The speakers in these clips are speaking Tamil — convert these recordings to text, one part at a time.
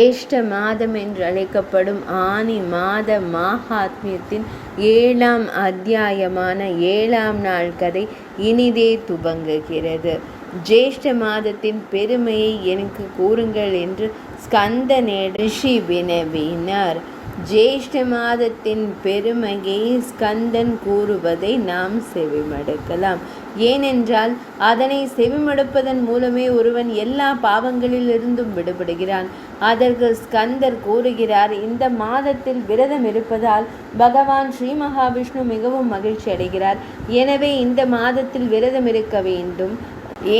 ஜேஷ்ட மாதம் என்று அழைக்கப்படும் ஆனி மாத மாஹாத்மியத்தின் 7ஆம் அத்தியாயமான 7ஆம் நாள் கதை இனிதே துவங்குகிறது. ஜேஷ்ட மாதத்தின் பெருமையை எனக்கு கூறுங்கள் என்று ஸ்கந்தனிடம் ரிஷி வினவினார். ஜேஷ்ட மாதத்தின் பெருமையை ஸ்கந்தன் கூறுவதை நாம் செவிமடுக்கலாம். ஏனென்றால் அதனை செவிமடுப்பதன் மூலமே ஒருவன் எல்லா பாவங்களிலிருந்தும் விடுபடுகிறான். அதற்கு ஸ்கந்தர் கூறுகிறார், இந்த மாதத்தில் விரதம் இருப்பதால் பகவான் ஸ்ரீ மகாவிஷ்ணு மிகவும் மகிழ்ச்சி அடைகிறார். எனவே இந்த மாதத்தில் விரதம் இருக்க வேண்டும்.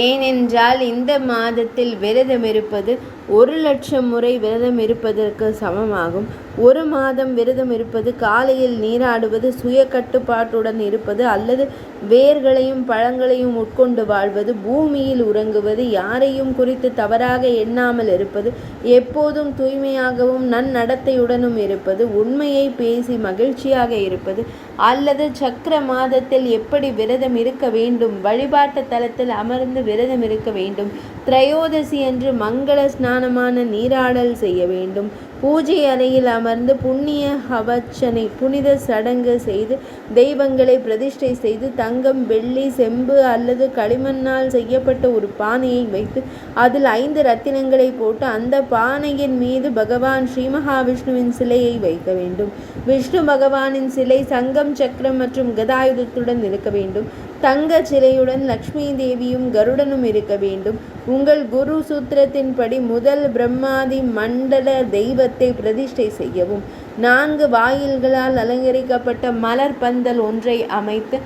ஏனென்றால் இந்த மாதத்தில் விரதம் இருப்பது 1,00,000 முறை விரதம் இருப்பதற்கு சமமாகும். ஒரு மாதம் விரதம் இருப்பது, காலையில் நீராடுவது, சுய கட்டுப்பாட்டுடன் இருப்பது அல்லது வேர்களையும் பழங்களையும் உட்கொண்டு வாழ்வது, பூமியில் உறங்குவது, யாரையும் குறித்து தவறாக எண்ணாமல் இருப்பது, எப்போதும் தூய்மையாகவும் நன்னடத்தையுடனும் இருப்பது, உண்மையை பேசி மகிழ்ச்சியாக இருப்பது அல்லது சக்கர மாதத்தில் எப்படி விரதம் இருக்க வேண்டும், வழிபாட்டு தலத்தில் அமர்ந்து விரதம் இருக்க வேண்டும், திரையோதசி அன்று மங்கள ஸ்நானமான நீராடல் செய்ய வேண்டும், பூஜை அறையில் அமர்ந்து புண்ணிய ஹவச்சனை புனித சடங்கு செய்து தெய்வங்களை பிரதிஷ்டை செய்து தங்கம், வெள்ளி, செம்பு அல்லது களிமண்ணால் செய்யப்பட்ட ஒரு பானையை வைத்து அதில் 5 ரத்தினங்களை போட்டு அந்த பானையின் மீது பகவான் ஸ்ரீ மகாவிஷ்ணுவின் சிலையை வைக்க வேண்டும். விஷ்ணு பகவானின் சிலை சங்கம், சக்கரம் மற்றும் கதாயுதத்துடன் இருக்க வேண்டும். தங்க சிலையுடன் லக்ஷ்மி தேவியும் கருடனும் இருக்க வேண்டும். உங்கள் குரு சூத்திரத்தின்படி முதல் பிரம்மாதி மண்டல தெய்வத்தை பிரதிஷ்டை செய்யவும். 4 வாயில்களால் அலங்கரிக்கப்பட்ட மலர் பந்தல் ஒன்றை அமைத்து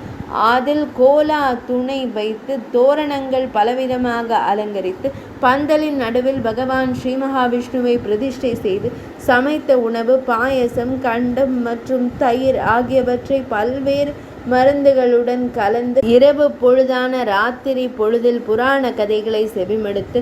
அதில் கோலா துணை வைத்து தோரணங்கள் பலவிதமாக அலங்கரித்து பந்தலின் நடுவில் பகவான் ஸ்ரீ மகாவிஷ்ணுவை பிரதிஷ்டை செய்து சமைத்த உணவு, பாயசம், கண்டம் மற்றும் தயிர் ஆகியவற்றை பல்வேறு மருந்துகளுடன் கலந்து இரவு பொழுதான ராத்திரி பொழுதில் புராண கதைகளை செவிமடுத்து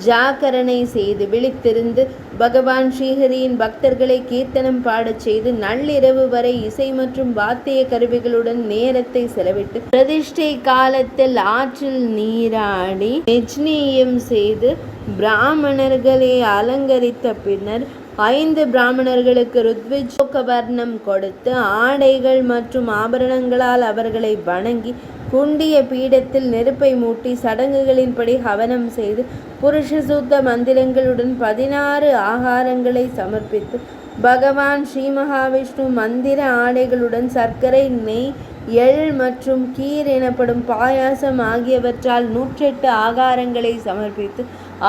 ஜாகரணை செய்து விழித்திருந்து பகவான் ஸ்ரீஹரியின் பக்தர்களை கீர்த்தனம் பாடச் செய்து நள்ளிரவு வரை இசை மற்றும் வாத்திய கருவிகளுடன் நேரத்தை செலவிட்டு பிரதிஷ்டை காலத்தில் ஆற்றில் நீராடி நிஜ்னீயம் செய்து பிராமணர்களை அலங்கரித்த பின்னர் 5 பிராமணர்களுக்கு ருத்விஜோக வர்ணம் கொடுத்து ஆடைகள் மற்றும் ஆபரணங்களால் அவர்களை வணங்கி குண்டிய பீடத்தில் நெருப்பை மூட்டி சடங்குகளின்படி ஹவனம் செய்து புருஷ சூத்த மந்திரங்களுடன் 16 ஆகாரங்களை சமர்ப்பித்து பகவான் ஸ்ரீ மகாவிஷ்ணு மந்திர ஆடைகளுடன் சர்க்கரை, நெய், எள் மற்றும் கீர் எனப்படும் பாயாசம் ஆகியவற்றால் 108 ஆகாரங்களை சமர்ப்பித்து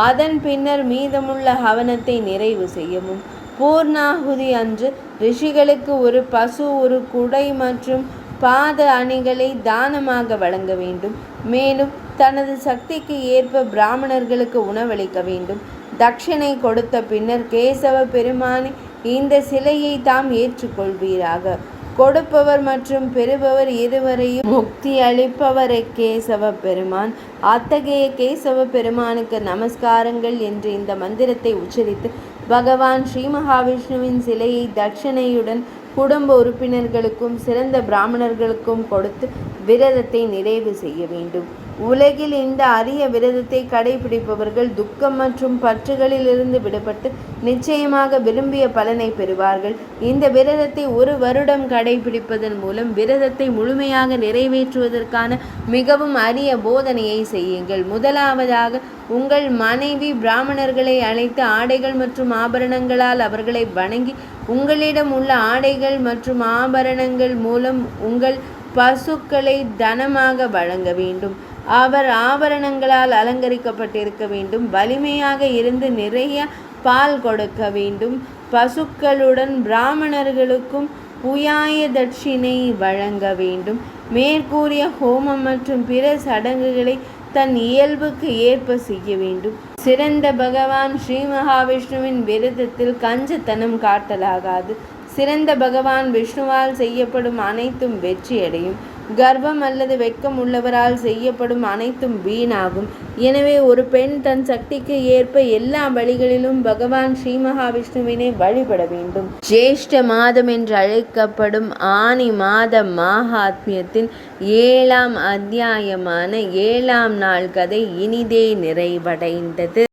அதன் பின்னர் மீதமுள்ள ஹவனத்தை நிறைவு செய்யவும். பூர்ணாகுதி அன்று ரிஷிகளுக்கு ஒரு பசு, ஒரு குடை மற்றும் பாத அணிகளை தானமாக வழங்க வேண்டும். மேலும் தனது சக்திக்கு ஏற்ப பிராமணர்களுக்கு உணவளிக்க வேண்டும். தட்சணை கொடுத்த பின்னர் கேசவ பெருமானே, இந்த சிலையை தாம் ஏற்றுக்கொள்வீராக. கொடுப்பவர் மற்றும் பெறுபவர் இருவரையும் முக்தி அளிப்பவரை கேசவ பெருமான். அத்தகைய கேசவ பெருமானுக்கு நமஸ்காரங்கள் என்று இந்த மந்திரத்தை உச்சரித்து பகவான் ஸ்ரீ மகாவிஷ்ணுவின் சிலையை தட்சணையுடன் குடும்ப உறுப்பினர்களுக்கும் சிறந்த பிராமணர்களுக்கும் கொடுத்து விரதத்தை நிறைவு செய்ய வேண்டும். உலகில் இந்த அரிய விரதத்தை கடைபிடிப்பவர்கள் துக்கம் மற்றும் பற்றுகளிலிருந்து விடுபட்டு நிச்சயமாக விரும்பிய பலனை பெறுவார்கள். இந்த விரதத்தை 1 வருடம் கடைபிடிப்பதன் மூலம் விரதத்தை முழுமையாக நிறைவேற்றுவதற்கான மிகவும் அரிய போதனையை செய்யுங்கள். முதலாவதாக, உங்கள் மனைவி பிராமணர்களை அழைத்து ஆடைகள் மற்றும் ஆபரணங்களால் அவர்களை வணங்கி உங்களிடம் உள்ள ஆடைகள் மற்றும் ஆபரணங்கள் மூலம் உங்கள் பசுக்களை தனமாக வழங்க வேண்டும். அவர் ஆபரணங்களால் அலங்கரிக்கப்பட்டிருக்க வேண்டும். வலிமையாக இருந்து நிறைய பால் கொடுக்க வேண்டும். பசுக்களுடன் பிராமணர்களுக்கும் புயாய தட்சிணை வழங்க வேண்டும். மேற்கூறிய ஹோமம் மற்றும் பிற சடங்குகளை தன் இயல்புக்கு ஏற்ப செய்ய வேண்டும். சிறந்த பகவான் ஸ்ரீ மகாவிஷ்ணுவின் விரதத்தில் கஞ்சத்தனம் காட்டலாகாது. சிறந்த பகவான் விஷ்ணுவால் செய்யப்படும் அனைத்தும் வெற்றியடையும். கர்வம் அல்லது வெட்கம் உள்ளவரால் செய்யப்படும் அனைத்தும் வீணாகும். எனவே ஒரு பெண் தன் சக்திக்கு ஏற்ப எல்லா வழிகளிலும் பகவான் ஸ்ரீ மகாவிஷ்ணுவினை வழிபட வேண்டும். ஜேஷ்ட மாதம் என்று அழைக்கப்படும் ஆனி மாத மாஹாத்மியத்தின் 7ஆம் அத்தியாயமான 7ஆம் நாள் கதை இனிதே நிறைவடைந்தது.